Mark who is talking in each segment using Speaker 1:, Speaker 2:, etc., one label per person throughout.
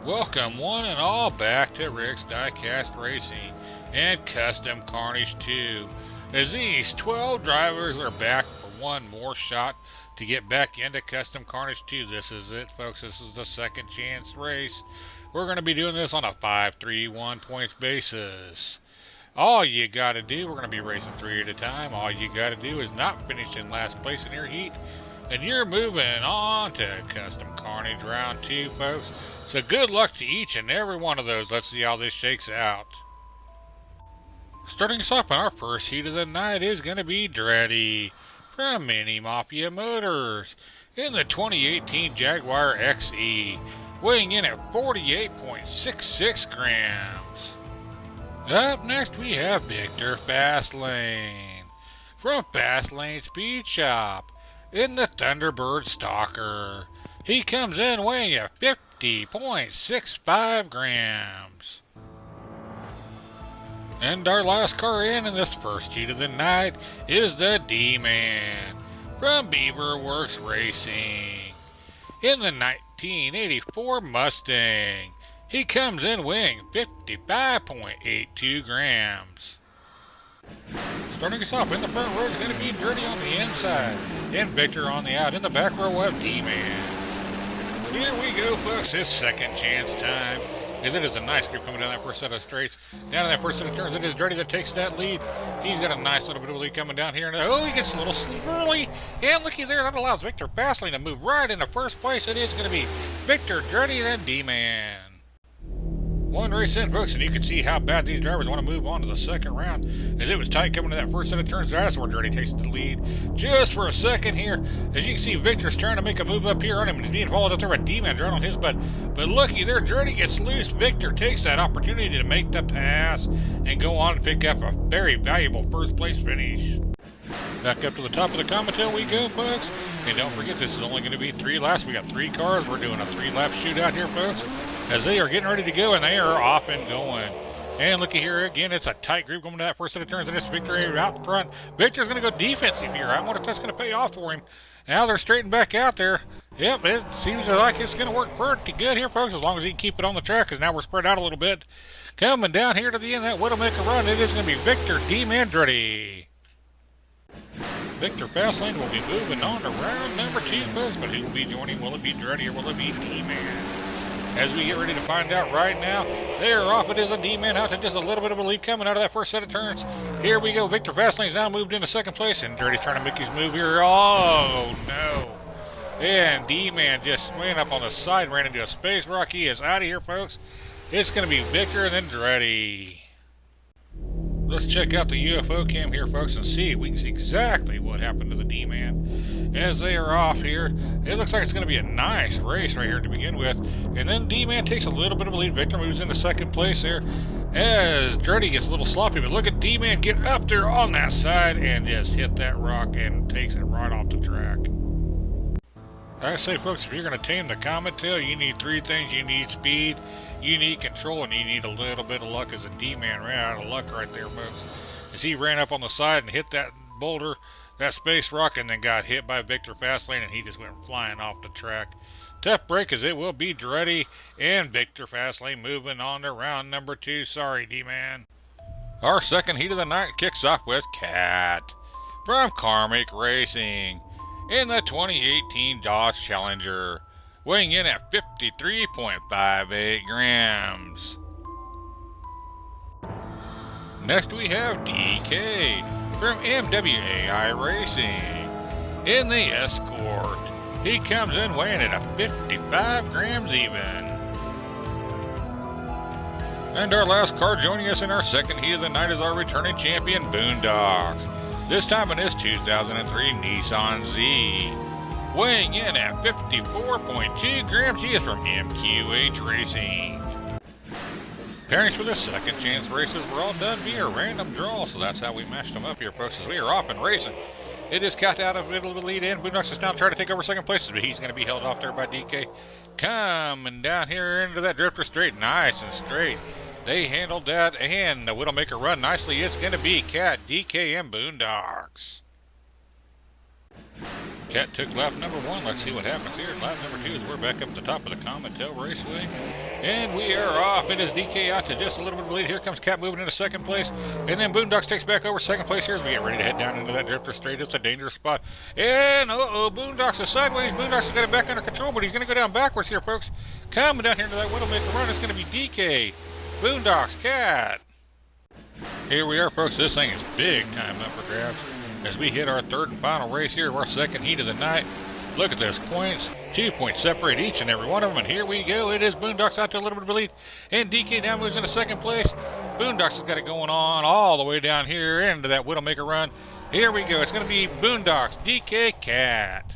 Speaker 1: Welcome one and all back to Rick's Diecast Racing and Custom Carnage 2. As these 12 drivers are back for one more shot to get back into Custom Carnage 2. This is it, folks. This is the second chance race. We're going to be doing this on a 5-3-1 points basis. All you got to do, we're going to be racing 3 at a time. All you got to do is not finish in last place in your heat. And you're moving on to Custom Carnage round 2, folks. So good luck to each and every one of those. Let's see how this shakes out. Starting us off on our first heat of the night is going to be Dreddy from Mini Mafia Motors in the 2018 Jaguar XE, weighing in at 48.66 grams. Up next we have Victor Fastlane from Fastlane Speed Shop in the Thunderbird Stalker. He comes in weighing at 50.65 grams. And our last car in this first heat of the night is the D-Man from Beaverworks Racing in the 1984 Mustang. He comes in weighing 55.82 grams. Starting us off in the front row is going to be Dirty on the inside and Victor on the out. In the back row we have D-Man. Here we go, folks. It's second chance time. As it is a nice grip coming down that first set of straights. Down in that first set of turns, it is Dirty that takes that lead. He's got a nice little bit of a lead coming down here. And oh, he gets a little swirly. And looky there, that allows Victor Fastlane to move right into first place. It is going to be Victor, Dirty, and D-Man. One race in, folks, and you can see how bad these drivers want to move on to the second round. As it was tight coming to that first set of turns, that's where Dirty takes the lead. Just for a second here, as you can see, Victor's trying to make a move up here on him. He's being followed up there by D-Man right on his butt. But looky there, Dirty gets loose. Victor takes that opportunity to make the pass and go on and pick up a very valuable first place finish. Back up to the top of the Comitel we go, folks. And don't forget, this is only going to be 3 laps. We got 3 cars. We're doing a 3-lap shootout here, folks, as they are getting ready to go, and they are off and going. And looky here again, it's a tight group going to that first set of turns, and it's Victor out front. Victor's going to go defensive here. I wonder if that's going to pay off for him. Now they're straightened back out there. Yep, it seems like it's going to work pretty good here, folks, as long as he can keep it on the track, because now we're spread out a little bit. Coming down here to the end, that will make a run. It is going to be Victor D-Man Dreddy. Victor Fastlane will be moving on to round number 2, folks, but who will be joining? Will it be Dreddy or will it be D-Man? As we get ready to find out right now, they're off. It is a D-Man out to just a little bit of a lead coming out of that first set of turns. Here we go. Victor Fastlane's now moved into second place, and Dreddy's trying to make his move here. Oh, no. And D-Man just swinging up on the side, ran into a space rock. He is out of here, folks. It's going to be Victor and then Dreddy. Let's check out the UFO cam here, folks, and see. We can see exactly what happened to the D-Man as they are off here. It looks like it's going to be a nice race right here to begin with. And then D-Man takes a little bit of a lead. Victor moves into second place there as Dreddy gets a little sloppy. But look at D-Man get up there on that side and just hit that rock and takes it right off the track. I say, folks, if you're going to tame the Comet-tail, you need 3 things. You need speed, you need control, and you need a little bit of luck. As a D-Man ran out of luck right there, folks, as he ran up on the side and hit that boulder, that space rock, and then got hit by Victor Fastlane, and he just went flying off the track. Tough break, as it will be Dreddy and Victor Fastlane moving on to round number 2. Sorry, D-Man. Our second heat of the night kicks off with Cat from Karmic Racing in the 2018 Dodge Challenger, weighing in at 53.58 grams. Next we have DK from MWAI Racing in the Escort. He comes in weighing at a 55 grams even. And our last car joining us in our second heat of the night is our returning champion, Boondocks. This time in his 2003 Nissan Z, weighing in at 54.2 grams. He is from MQH Racing. Pairings for the second chance races were all done via random draw, so that's how we matched them up here, folks, as we are off and racing. It is Cat out of the middle of the lead in. Boondocks is now trying to take over second place, but he's going to be held off there by DK. Coming down here into that drifter straight, nice and straight. They handled that, and the Widowmaker run nicely. It's going to be Cat, DK, and Boondocks. Cat took lap number 1. Let's see what happens here. Lap number 2 is we're back up at the top of the Comet-Tail Raceway. And we are off. It is DK out to just a little bit of a lead. Here comes Cat moving into second place. And then Boondocks takes back over second place here as we get ready to head down into that drifter straight. It's a dangerous spot. And, Boondocks is sideways. Boondocks has got it back under control, but he's going to go down backwards here, folks. Coming down here into that Widowmaker run, it's going to be DK, Boondocks, Cat. Here we are, folks. This thing is big time up for grabs as we hit our third and final race here of our second heat of the night. Look at those points. 2 points separate each and every one of them. And here we go. It is Boondocks out to a little bit of a lead. And DK now moves into second place. Boondocks has got it going on all the way down here into that Widowmaker run. Here we go. It's going to be Boondocks, DK, Cat.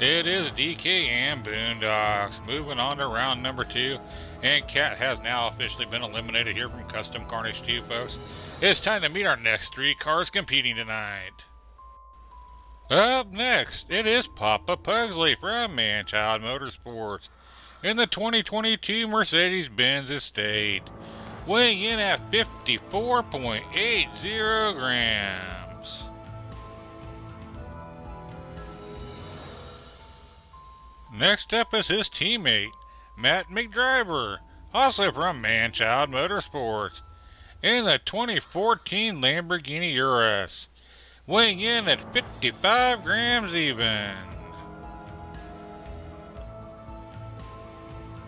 Speaker 1: It is DK and Boondocks moving on to round number 2. And Cat has now officially been eliminated here from Custom Carnage 2, folks. It's time to meet our next 3 cars competing tonight. Up next, it is Papa Pugsley from Manchild Motorsports in the 2022 Mercedes-Benz Estate, weighing in at 54.80 grams. Next up is his teammate, Matt McDriver, also from Manchild Motorsports, in the 2014 Lamborghini Urus, weighing in at 55 grams even.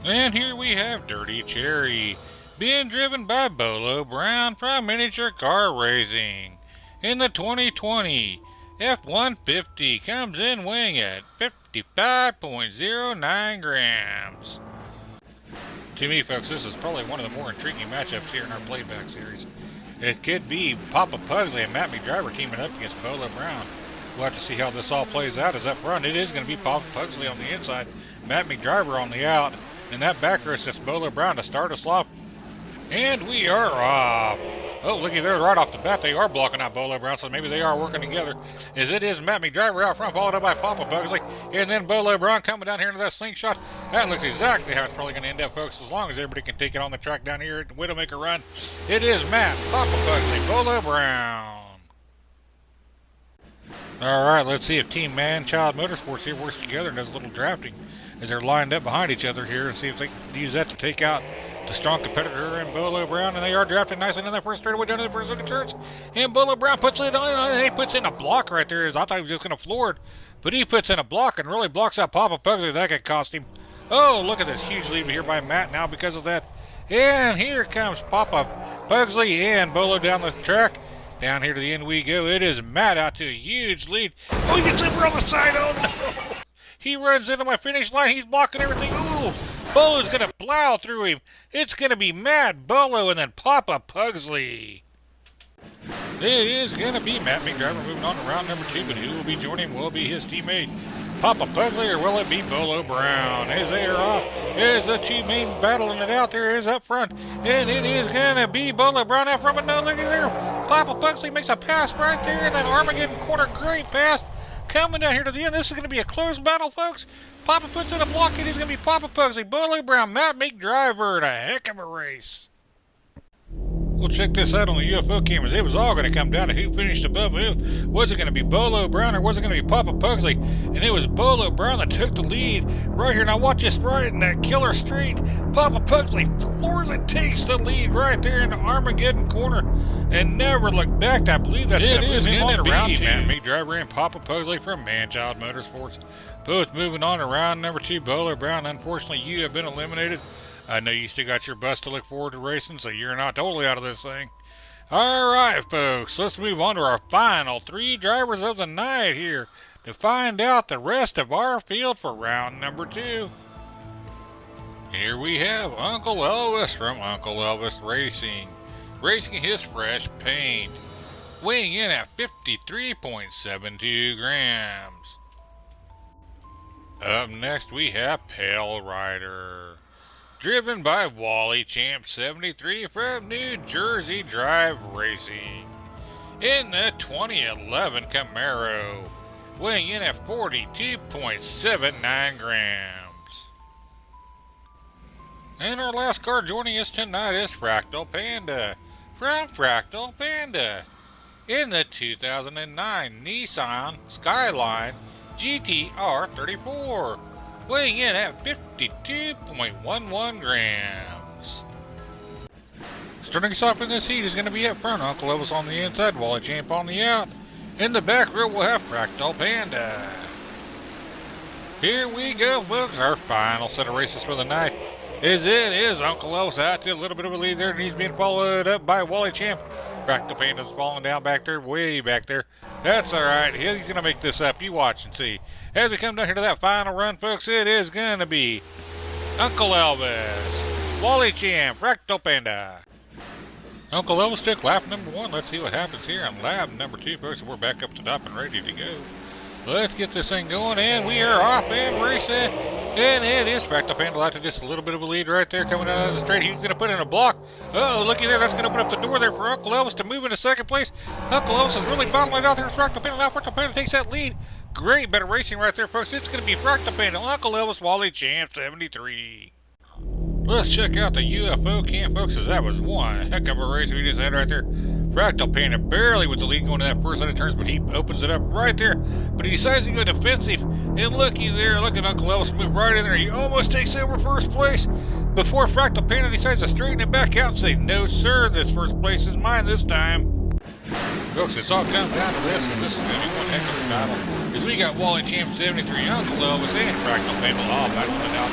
Speaker 1: And here we have Dirty Cherry, being driven by Bolo Brown from Miniature Car Racing, in the 2020 F-150, comes in weighing at 55.09 grams. To me, folks, this is probably one of the more intriguing matchups here in our playback series. It could be Papa Pugsley and Matt McDriver teaming up against Bolo Brown. We'll have to see how this all plays out. As up front, it is going to be Papa Pugsley on the inside, Matt McDriver on the out, and that back race is Bolo Brown to start us off. And we are off. Oh, looky there, right off the bat, they are blocking out Bolo Brown, so maybe they are working together. As it is Matt McDriver out front, followed up by Papa Pugsley, and then Bolo Brown coming down here into that slingshot. That looks exactly how it's probably going to end up, folks, as long as everybody can take it on the track down here at the Widowmaker run. It is Matt, Papa Pugsley, Bolo Brown. All right, let's see if Team Manchild Motorsports here works together and does a little drafting as they're lined up behind each other here, and see if they can use that to take out the strong competitor in Bolo Brown. And they are drafting nicely in that first straightaway down to the first of the turns. And Bolo Brown puts it on, and he puts in a block right there. I thought he was just going to floor it, but he puts in a block and really blocks out Papa Pugsley. That could cost him. Oh, look at this huge lead here by Matt now because of that. And here comes Papa Pugsley and Bolo down the track. Down here to the end we go. It is Matt out to a huge lead. Oh, he gets over on the side. Oh, no. He runs into my finish line. He's blocking everything. Ooh, Bolo's going to plow through him. It's going to be Matt, Bolo, and then Papa Pugsley. It is going to be Matt McDriver moving on to round number 2, but who will be joining him will be his teammate, Papa Pugsley, or will it be Bolo Brown? As they are off, there's the two main battling it out. There is up front, and it is going to be Bolo Brown out front, but no, look at there. Papa Pugsley makes a pass right there in that Armageddon corner. Great pass. Coming down here to the end. This is going to be a close battle, folks. Papa puts in a block. It is going to be Papa Pugsley, Bolo Brown, Matt McDriver, and a heck of a race. We'll check this out on the UFO cameras. It was all going to come down to who finished above who. Was it going to be Bolo Brown or was it going to be Papa Pugsley? And it was Bolo Brown that took the lead right here. Now watch this right in that killer straight. Papa Pugsley floors it, takes the lead right there in the Armageddon corner and never looked back. I believe that's going to move him on to round 2. Matt McDriver and Papa Pugsley from Manchild Motorsports. Both moving on to round number 2. Bolo Brown, unfortunately, you have been eliminated. I know you still got your bus to look forward to racing, so you're not totally out of this thing. All right, folks, let's move on to our final 3 drivers of the night here to find out the rest of our field for round number 2. Here we have Uncle Elvis from Uncle Elvis Racing, racing his fresh paint, weighing in at 53.72 grams. Up next, we have Pale Rider, driven by Wally Champ 73 from New Jersey Drive Racing, in the 2011 Camaro, weighing in at 42.79 grams. And our last car joining us tonight is Fractal Panda from Fractal Panda, in the 2009 Nissan Skyline GTR 34, weighing in at 52.11 grams. Starting us off in this heat is going to be up front, Uncle Elvis on the inside, Wally Champ on the out. In the back row we'll have Fractal Panda. Here we go, folks, our final set of races for the night. It is Uncle Elvis out to a little bit of a lead there, and he's being followed up by Wally Champ. Fractal Panda's falling down back there, way back there. That's alright, he's going to make this up. You watch and see. As we come down here to that final run, folks, it is going to be Uncle Elvis, Wally Champ, Fractal Panda. Uncle Elvis took lap number 1. Let's see what happens here on lap number 2, folks. We're back up to top and ready to go. Let's get this thing going, and we are off and racing. And it is Fractal Panda out to just a little bit of a lead right there coming out of the straight. He's going to put in a block. Uh-oh, looky there. That's going to open up the door there for Uncle Elvis to move into second place. Uncle Elvis is really battling out there with Fractal Panda. Now Fractal Panda takes that lead. Great bit of racing right there, folks. It's going to be Fractal Panda, Uncle Elvis, Wally Champ 73. Let's check out the UFO cam, folks, as that was one heck of a race we just had right there. Fractal Panda barely with the lead going to that first set of turns, but he opens it up right there. But he decides to go defensive. And looky there, look at Uncle Elvis move right in there. He almost takes over first place before Fractal Panda decides to straighten it back out and say, no, sir, this first place is mine this time. Folks, it's all come down to this, and this is going to be one heck of a battle. Because we got Wally Champ 73, Uncle Elvis, and Fractal Panda all battling it out.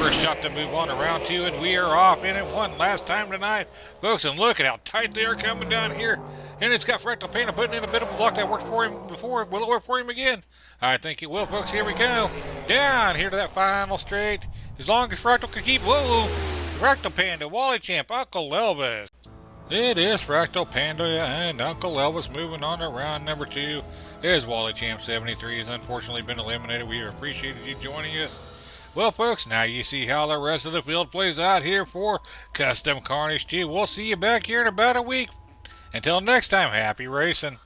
Speaker 1: First shot to move on to round 2, and we are off in it one last time tonight. Folks, and look at how tight they are coming down here. And it's got Fractal Panda putting in a bit of a block that worked for him before. Will it work for him again? I think it will, folks. Here we go. Down here to that final straight. As long as Fractal can keep... Whoa! Fractal Panda, Wally Champ, Uncle Elvis. It is Fractal Panda and Uncle Elvis moving on to round number 2. As Wally Champ 73 has unfortunately been eliminated. We appreciated you joining us. Well, folks, now you see how the rest of the field plays out here for Custom Carnage 2. We'll see you back here in about a week. Until next time, happy racing.